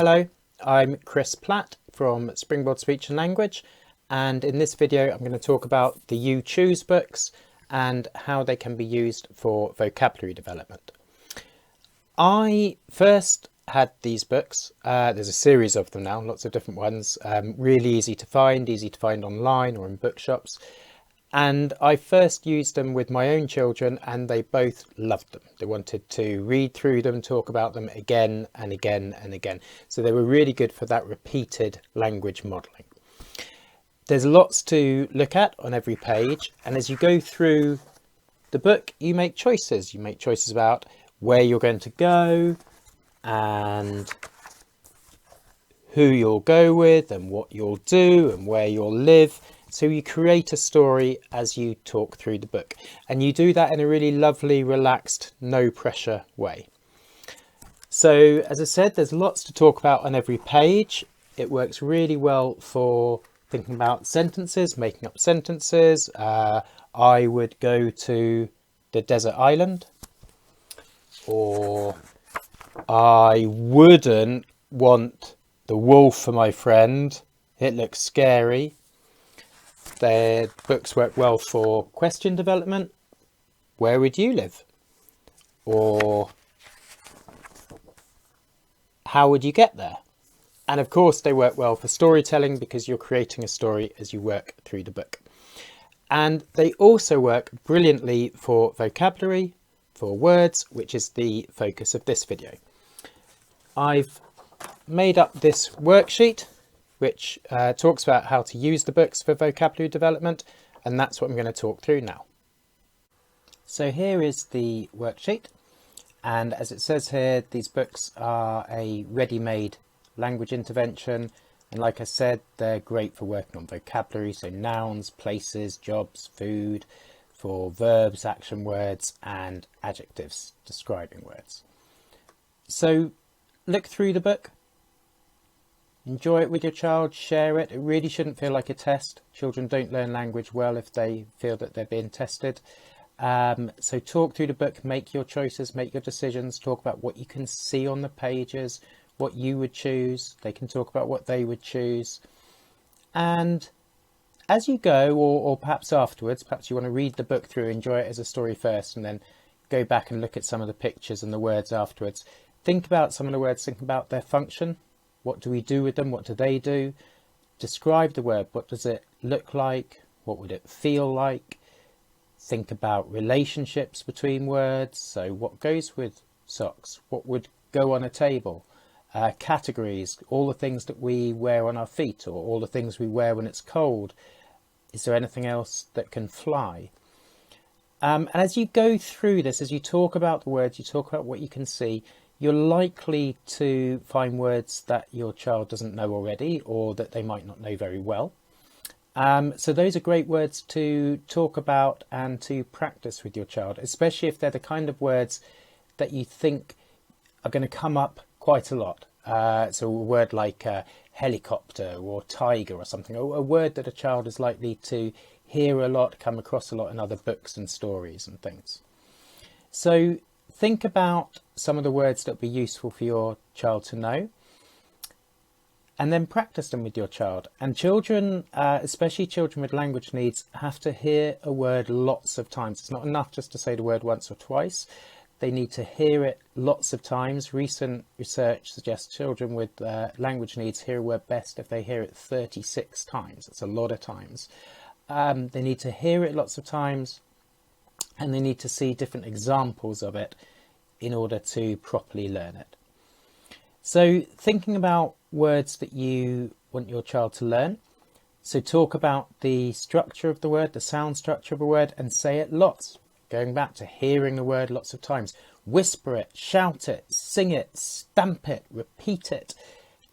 Hello, I'm Chris Platt from Springboard Speech and Language, and in this video I'm going to talk about the You Choose books and how they can be used for vocabulary development. I first had these books, there's a series of them now, lots of different ones, really easy to find online or in bookshops. And I first used them with my own children and they both loved them. They wanted to read through them, talk about them again and again and again. So they were really good for that repeated language modelling. There's lots to look at on every page, and as you go through the book you make choices. You make choices about where you're going to go and who you'll go with and what you'll do and where you'll live. So you create a story as you talk through the book, and you do that in a really lovely, relaxed, no pressure way. So as I said, there's lots to talk about on every page. It works really well for thinking about sentences, making up sentences. I would go to the desert island, or I wouldn't want the wolf for my friend, it looks scary. Their books work well for question development. Where would you live? Or how would you get there? And of course they work well for storytelling because you're creating a story as you work through the book. And they also work brilliantly for vocabulary, for words, which is the focus of this video. I've made up this worksheet which talks about how to use the books for vocabulary development, and that's what I'm going to talk through now. So here is the worksheet, and as it says here, these books are a ready-made language intervention, and like I said, they're great for working on vocabulary, so nouns, places, jobs, food, for verbs, action words, and adjectives describing words. So look through the book. Enjoy it with your child, share it. It really shouldn't feel like a test. Children don't learn language well if they feel that they're being tested. So talk through the book, make your choices, make your decisions, talk about what you can see on the pages, what you would choose. They can talk about what they would choose. And as you go, or perhaps afterwards, perhaps you want to read the book through, enjoy it as a story first, and then go back and look at some of the pictures and the words afterwards. Think about some of the words, think about their function. What do we do with them? What do they do? Describe the word. What does it look like? What would it feel like? Think about relationships between words. So what goes with socks? What would go on a table? Categories, all the things that we wear on our feet, or all the things we wear when it's cold. Is there anything else that can fly? And as you go through this, as you talk about the words, you talk about what you can see, you're likely to find words that your child doesn't know already, or that they might not know very well. So those are great words to talk about and to practice with your child, especially if they're the kind of words that you think are going to come up quite a lot. So a word like helicopter or tiger or something, or a word that a child is likely to hear a lot, come across a lot in other books and stories and things. So think about some of the words that would be useful for your child to know, and then practice them with your child. And children, especially children with language needs, have to hear a word lots of times. It's not enough just to say the word once or twice. They need to hear it lots of times. Recent research suggests children with language needs hear a word best if they hear it 36 times. That's a lot of times. They need to hear it lots of times, and they need to see different examples of it in order to properly learn it. So thinking about words that you want your child to learn. So talk about the structure of the word, the sound structure of a word, and say it lots. Going back to hearing the word lots of times. Whisper it, shout it, sing it, stamp it, repeat it.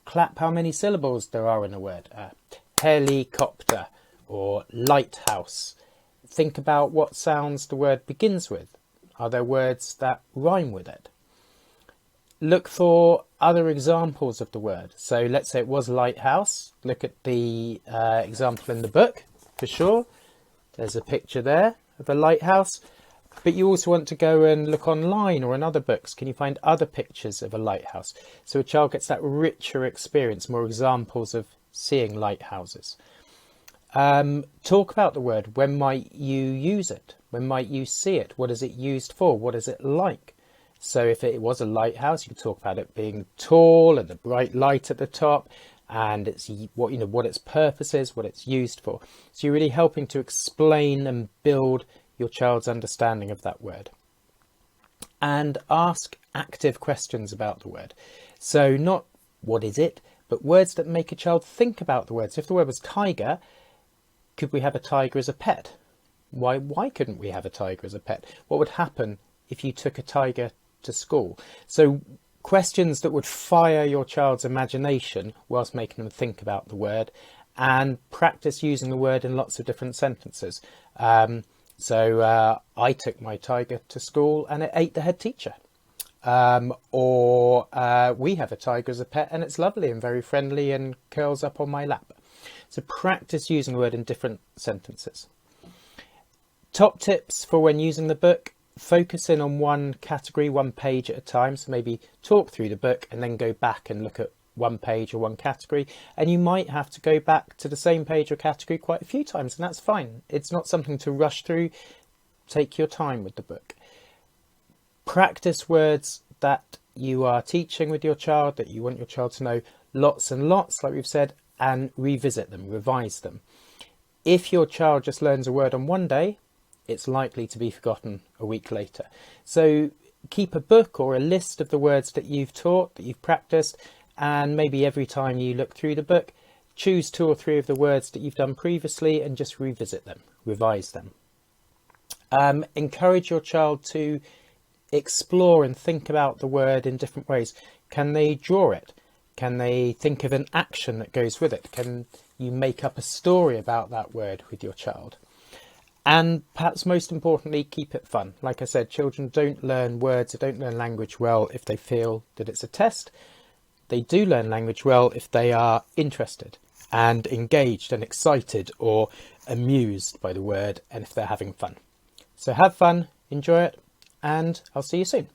Clap how many syllables there are in a word. Helicopter or lighthouse. Think about what sounds the word begins with. Are there words that rhyme with it? Look for other examples of the word. So let's say it was lighthouse. Look at the example in the book for sure. There's a picture there of a lighthouse. But you also want to go and look online or in other books. Can you find other pictures of a lighthouse? So a child gets that richer experience, more examples of seeing lighthouses. Talk about the word. When might you use it? When might you see it? What is it used for? What is it like? So if it was a lighthouse, you could talk about it being tall and the bright light at the top, and it's what its purpose is, what it's used for. So you're really helping to explain and build your child's understanding of that word. And ask active questions about the word. So not what is it, but words that make a child think about the word. So if the word was tiger, could we have a tiger as a pet? Why couldn't we have a tiger as a pet? What would happen if you took a tiger to school? So questions that would fire your child's imagination whilst making them think about the word, and practice using the word in lots of different sentences. So I took my tiger to school and it ate the head teacher. Or we have a tiger as a pet and it's lovely and very friendly and curls up on my lap. So practice using the word in different sentences. Top tips for when using the book: focus in on one category, one page at a time. So maybe talk through the book and then go back and look at one page or one category. And you might have to go back to the same page or category quite a few times, and that's fine. It's not something to rush through. Take your time with the book. Practice words that you are teaching with your child, that you want your child to know lots and lots, like we've said, and revisit them, revise them. If your child just learns a word on one day, it's likely to be forgotten a week later. So keep a book or a list of the words that you've taught, that you've practiced, and maybe every time you look through the book, choose 2 or 3 of the words that you've done previously and just revisit them, revise them. Encourage your child to explore and think about the word in different ways. Can they draw it? Can they think of an action that goes with it? Can you make up a story about that word with your child? And perhaps most importantly, keep it fun. Like I said, children don't learn words, they don't learn language well if they feel that it's a test. They do learn language well if they are interested and engaged and excited or amused by the word, and if they're having fun. So have fun, enjoy it, and I'll see you soon.